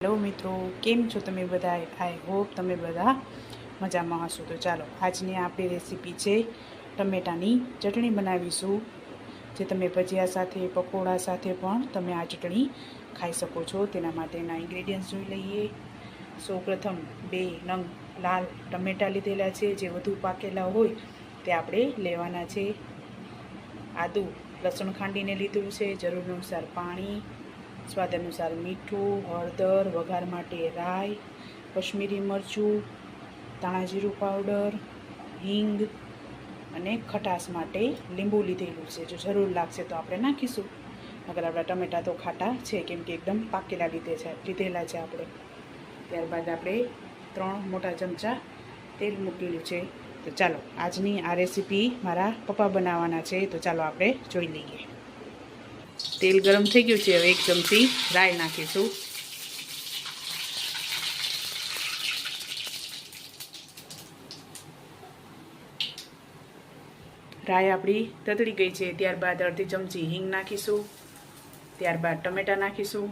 Hello મિત્રો, કેમ છો તમે બધા? આઈ હોપ તમે બધા મજામાં હશો. તો ચાલો આજની આપણી રેસીપી છે ટમેટાની ચટણી બનાવીશું, જે તમે ભજીયા સાથે પકોડા સાથે પણ તમે આ ચટણી ખાઈ શકો છો. તેના માટેના ઇન્ગ્રેડિયન્ટ્સ જોઈ લઈએ. સૌપ્રથમ 2 નંગ લાલ ટમેટા લીધેલા છે, જે વધુ પાકેલા હોય તે આપણે લેવાના છે. આદું લસણ ખાંડીને લીધું છે, જરૂર અનુસાર પાણી, સ્વાદ અનુસાર મીઠું, હળદર, વઘાર માટે રાઈ, કશ્મીરી મરચું, ધાણા જીરું પાવડર, હિંગ અને ખટાશ માટે લીંબુ લીધેલું છે. જો જરૂર લાગશે તો આપણે નાખીશું, અગર આપણા ટમેટા તો ખાટા છે, કેમ કે એકદમ પાકેલા લીધેલા છે આપણે. ત્યારબાદ આપણે 3 મોટા ચમચા તેલ મૂકેલું છે. તો ચાલો આજની આ રેસીપી મારા પપ્પા બનાવવાના છે, તો ચાલો આપણે જોઈ લઈએ. તેલ ગરમ થઈ ગયું છે. હવે 1 ચમચી રાઈ નાખીશું. રાઈ આપણી તતડી ગઈ છે. ત્યારબાદ અડધી ચમચી હિંગ નાખીશું. ત્યારબાદ ટમેટા નાખીશું.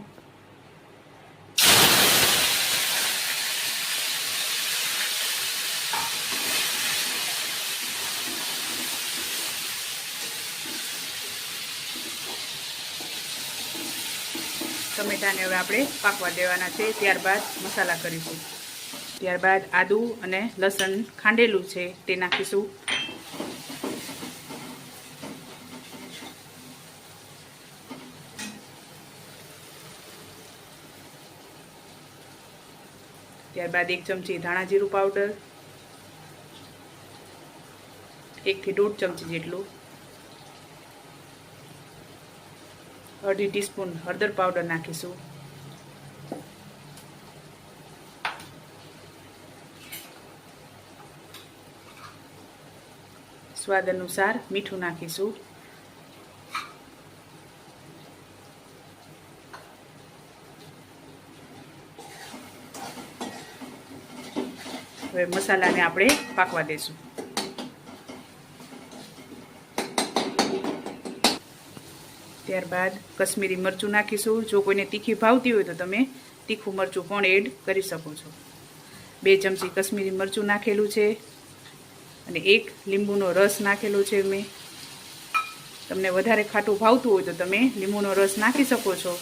ટમેટાને હવે આપણે પાકવા દેવાના છે. ત્યારબાદ મસાલા કરીશું. ત્યારબાદ આદું અને લસણ ખાંડેલું છે તે નાખીશું. ત્યારબાદ 1 ચમચી ધાણા જીરું પાવડર, 1 થી 1.5 ચમચી જેટલું, અડધી ટીસ્પૂન હળદર પાવડર નાખીશું. સ્વાદ અનુસાર મીઠું નાખીશું. હવે મસાલાને આપણે પાકવા દઈશું. ત્યારબાદ કશ્મીરી મરચું નાખીશું. જો કોઈને તીખી ભાવતી હોય તો તમે તીખું મરચું પણ એડ કરી શકો છો. 2 ચમચી કશ્મીરી મરચું નાખેલું છે અને 1 લીંબુનો રસ નાખેલો છે મેં. તમને વધારે ખાટું ભાવતું હોય તો તમે લીંબુનો રસ નાખી શકો છો.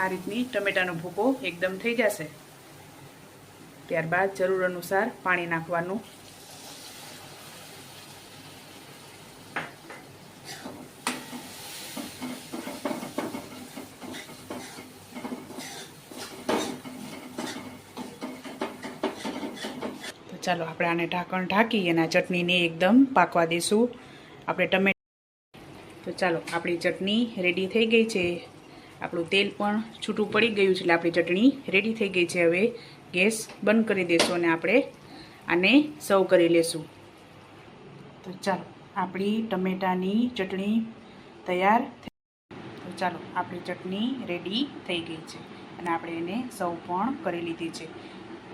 આ રીતની ટમેટાનો ભૂકો એકદમ થઈ જશે. ત્યારબાદ જરૂર અનુસાર પાણી નાખવાનું. તો ચાલો આપણે આને ઢાંકણ ઢાંકી અને ચટણીને એકદમ પાકવા દઈશું. તો ચાલો આપણી ચટણી રેડી થઈ ગઈ છે. આપણું તેલ પણ છૂટું પડી ગયું છે, એટલે આપણી ચટણી રેડી થઈ ગઈ છે. હવે ગેસ બંધ કરી દઈશું અને આપણે આને સર્વ કરી લેશું. તો ચાલો આપણી ટમેટાની ચટણી તૈયાર. તો ચાલો આપણી ચટણી રેડી થઈ ગઈ છે અને આપણે એને સર્વ પણ કરી લીધી છે.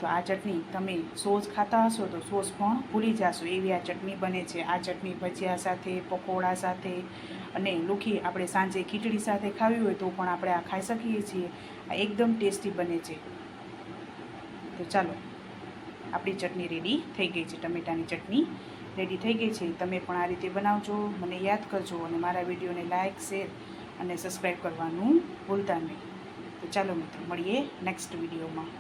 તો આ ચટણી તમે સોસ ખાતા હશો તો સોસ પણ ભૂલી જશો એવી આ ચટણી બને છે. આ ચટણી ભજીયા સાથે, પકોડા સાથે અને લુખી આપણે સાંજે ખીચડી સાથે ખાવી હોય તો પણ આપણે આ ખાઈ શકીએ છીએ. આ એકદમ ટેસ્ટી બને છે. તો ચાલો આપણી ચટણી રેડી થઈ ગઈ છે. ટમેટાની ચટણી રેડી થઈ ગઈ છે. તમે પણ આ રીતે બનાવજો, મને યાદ કરજો અને મારા વિડીયોને લાઇક, શેર અને સબસ્ક્રાઈબ કરવાનું ભૂલતા નહીં. તો ચાલો મિત્રો, મળીએ નેક્સ્ટ વિડીયોમાં.